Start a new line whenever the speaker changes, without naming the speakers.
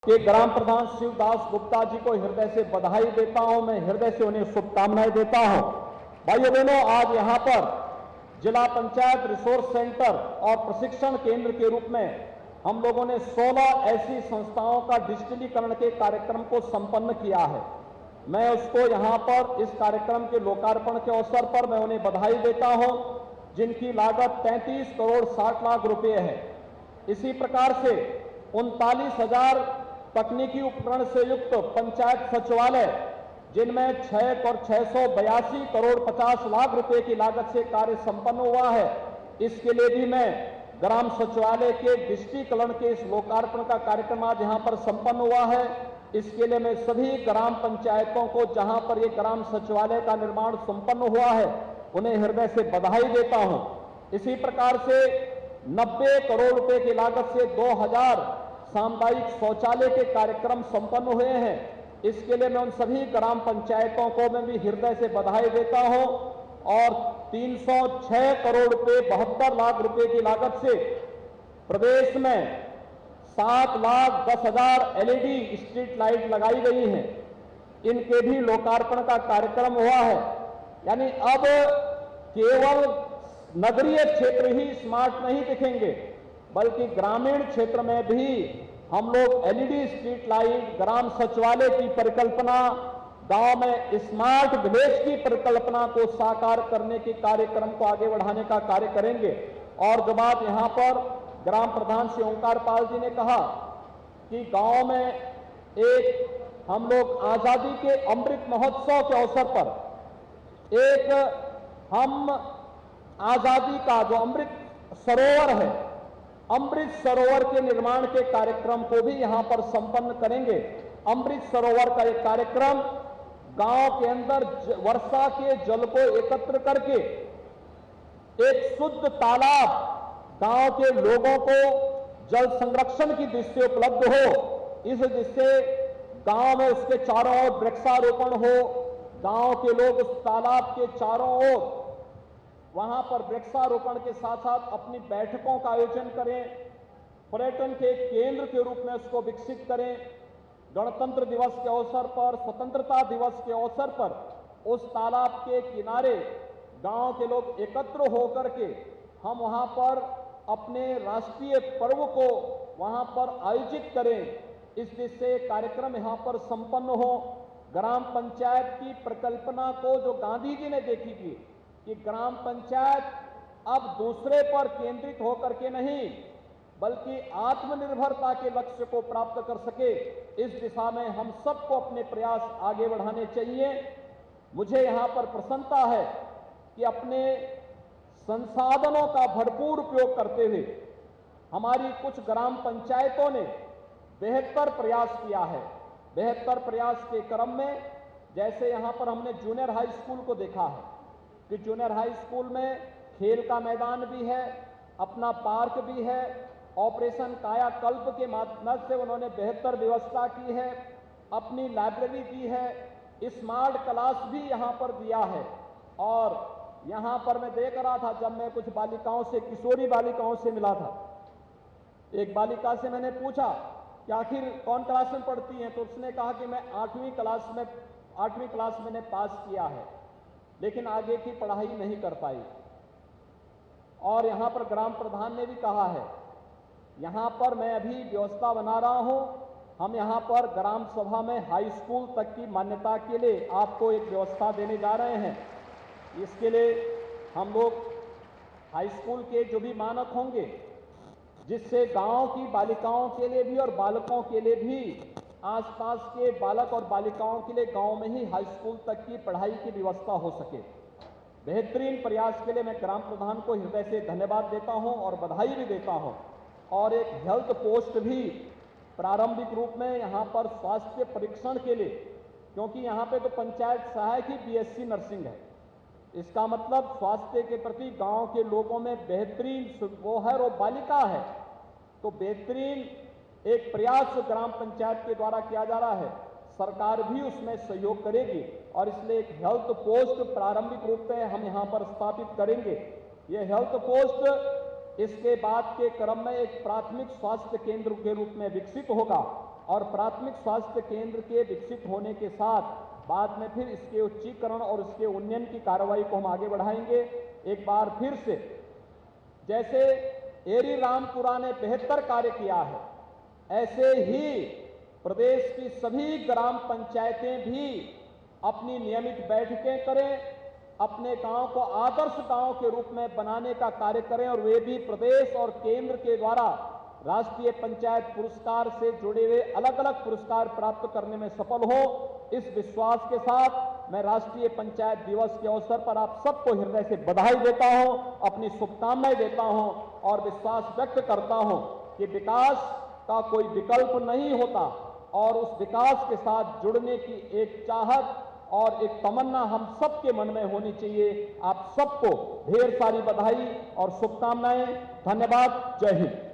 कि ग्राम प्रधान शिवदास गुप्ता जी को हृदय से बधाई देता हूं, मैं हृदय से उन्हें शुभकामनाएं देता हूं। भाइयों बहनों, आज यहां पर जिला पंचायत रिसोर्स सेंटर और प्रशिक्षण केंद्र के रूप में हम लोगों ने 16 ऐसी संस्थाओं का डिजिटलीकरण के कार्यक्रम को संपन्न किया है। मैं उसको यहां पर इस कार्यक्रम के लोकार्पण के अवसर पर मैं उन्हें बधाई देता हूं, जिनकी लागत 33 करोड़ 60 लाख रुपए है। इसी प्रकार से 39,000 तकनीकी उपकरण से युक्त पंचायत सचिवालय, जिनमें 6 और 682 करोड़ 50 लाख रुपए की लागत से कार्य संपन्न हुआ है, इसके लिए भी मैं ग्राम सचिवालय के डिजिटलीकरण के इस लोकार्पण का कार्यक्रम आज यहां पर संपन्न हुआ है। इसके लिए मैं सभी ग्राम पंचायतों को जहां पर ये ग्राम सचिवालय का निर्माण संपन्न हुआ है, उन्हें हृदय से बधाई देता हूं। इसी प्रकार से 90 करोड़ रुपए की लागत से 2000 सामुदायिक शौचालय के कार्यक्रम संपन्न हुए हैं। इसके लिए मैं उन सभी ग्राम पंचायतों को मैं भी हृदय से बधाई देता हूं। और 306 करोड़ रुपए 72 लाख रुपए की लागत से प्रदेश में 7,10,000 LED स्ट्रीट लाइट लगाई गई हैं, इनके भी लोकार्पण का कार्यक्रम हुआ है। यानी अब केवल नगरीय क्षेत्र ही स्मार्ट नहीं दिखेंगे, बल्कि ग्रामीण क्षेत्र में भी हम लोग LED स्ट्रीट लाइट, ग्राम सचिवालय की परिकल्पना, गांव में स्मार्ट विलेज की परिकल्पना को साकार करने के कार्यक्रम को आगे बढ़ाने का कार्य करेंगे। और जो बात यहां पर ग्राम प्रधान श्री ओंकार पाल जी ने कहा कि गांव में एक हम लोग आजादी के अमृत महोत्सव के अवसर पर एक हम आजादी का जो अमृत सरोवर है, अमृत सरोवर के निर्माण के कार्यक्रम को भी यहां पर संपन्न करेंगे। अमृत सरोवर का एक कार्यक्रम गांव के अंदर वर्षा के जल को एकत्र करके एक शुद्ध तालाब गांव के लोगों को जल संरक्षण की दृष्टि से उपलब्ध हो, इस दृष्टि से गांव में उसके चारों ओर वृक्षारोपण हो, गांव के लोग उस तालाब के चारों ओर वहां पर वृक्षारोपण के साथ साथ अपनी बैठकों का आयोजन करें, पर्यटन के केंद्र के रूप में उसको विकसित करें। गणतंत्र दिवस के अवसर पर, स्वतंत्रता दिवस के अवसर पर उस तालाब के किनारे गांव के लोग एकत्र होकर के हम वहां पर अपने राष्ट्रीय पर्व को वहां पर आयोजित करें। इस दृष्टि से कार्यक्रम यहां पर संपन्न हो। ग्राम पंचायत की परिकल्पना को जो गांधी जी ने देखी थी कि ग्राम पंचायत अब दूसरे पर केंद्रित होकर के नहीं, बल्कि आत्मनिर्भरता के लक्ष्य को प्राप्त कर सके, इस दिशा में हम सबको अपने प्रयास आगे बढ़ाने चाहिए। मुझे यहां पर प्रसन्नता है कि अपने संसाधनों का भरपूर उपयोग करते हुए हमारी कुछ ग्राम पंचायतों ने बेहतर प्रयास किया है। बेहतर प्रयास के क्रम में जैसे यहां पर हमने जूनियर हाई स्कूल को देखा है कि जूनियर हाई स्कूल में खेल का मैदान भी है, अपना पार्क भी है, ऑपरेशन कायाकल्प के माध्यम से उन्होंने बेहतर व्यवस्था की है, अपनी लाइब्रेरी दी है, स्मार्ट क्लास भी यहां पर दिया है। और यहां पर मैं देख रहा था, जब मैं कुछ बालिकाओं से, किशोरी बालिकाओं से मिला था, एक बालिका से मैंने पूछा कि आखिर कौन क्लास में पढ़ती हैं, तो उसने कहा कि मैं 8वीं क्लास मैंने पास किया है, लेकिन आगे की पढ़ाई नहीं कर पाई। और यहां पर ग्राम प्रधान ने भी कहा है, यहां पर मैं अभी व्यवस्था बना रहा हूं, हम यहां पर ग्राम सभा में हाई स्कूल तक की मान्यता के लिए आपको एक व्यवस्था देने जा रहे हैं। इसके लिए हम लोग हाई स्कूल के जो भी मानक होंगे, जिससे गांव की बालिकाओं के लिए भी और बालकों के लिए भी, आसपास के बालक और बालिकाओं के लिए गांव में ही हाई स्कूल तक की पढ़ाई की व्यवस्था हो सके। बेहतरीन प्रयास के लिए मैं ग्राम प्रधान को हृदय से धन्यवाद देता हूं और बधाई भी देता हूं। और एक हेल्थ पोस्ट भी प्रारंभिक रूप में यहां पर स्वास्थ्य परीक्षण के लिए, क्योंकि यहां पे तो पंचायत सहायक ही BSc नर्सिंग है, इसका मतलब स्वास्थ्य के प्रति गांव के लोगों में बेहतरीन वो है और बालिका है, तो बेहतरीन एक प्रयास ग्राम पंचायत के द्वारा किया जा रहा है। सरकार भी उसमें सहयोग करेगी और इसलिए एक हेल्थ पोस्ट प्रारंभिक रूप में हम यहां पर स्थापित करेंगे। ये हेल्थ पोस्ट इसके बाद के क्रम में एक प्राथमिक स्वास्थ्य केंद्र के रूप में विकसित होगा और प्राथमिक स्वास्थ्य केंद्र के विकसित होने के साथ बाद में फिर इसके उच्चीकरण और इसके उन्नयन की कार्रवाई को हम आगे बढ़ाएंगे। एक बार फिर से जैसे एरी रामपुरा ने बेहतर कार्य किया है, ऐसे ही प्रदेश की सभी ग्राम पंचायतें भी अपनी नियमित बैठकें करें, अपने गांव को आदर्श गांव के रूप में बनाने का कार्य करें और वे भी प्रदेश और केंद्र के द्वारा राष्ट्रीय पंचायत पुरस्कार से जुड़े हुए अलग अलग पुरस्कार प्राप्त करने में सफल हो। इस विश्वास के साथ मैं राष्ट्रीय पंचायत दिवस के अवसर पर आप सबको हृदय से बधाई देता हूं, अपनी शुभकामनाएं देता हूं और विश्वास व्यक्त करता हूं कि विकास का कोई विकल्प नहीं होता और उस विकास के साथ जुड़ने की एक चाहत और एक तमन्ना हम सबके मन में होनी चाहिए। आप सबको ढेर सारी बधाई और शुभकामनाएं। धन्यवाद। जय हिंद।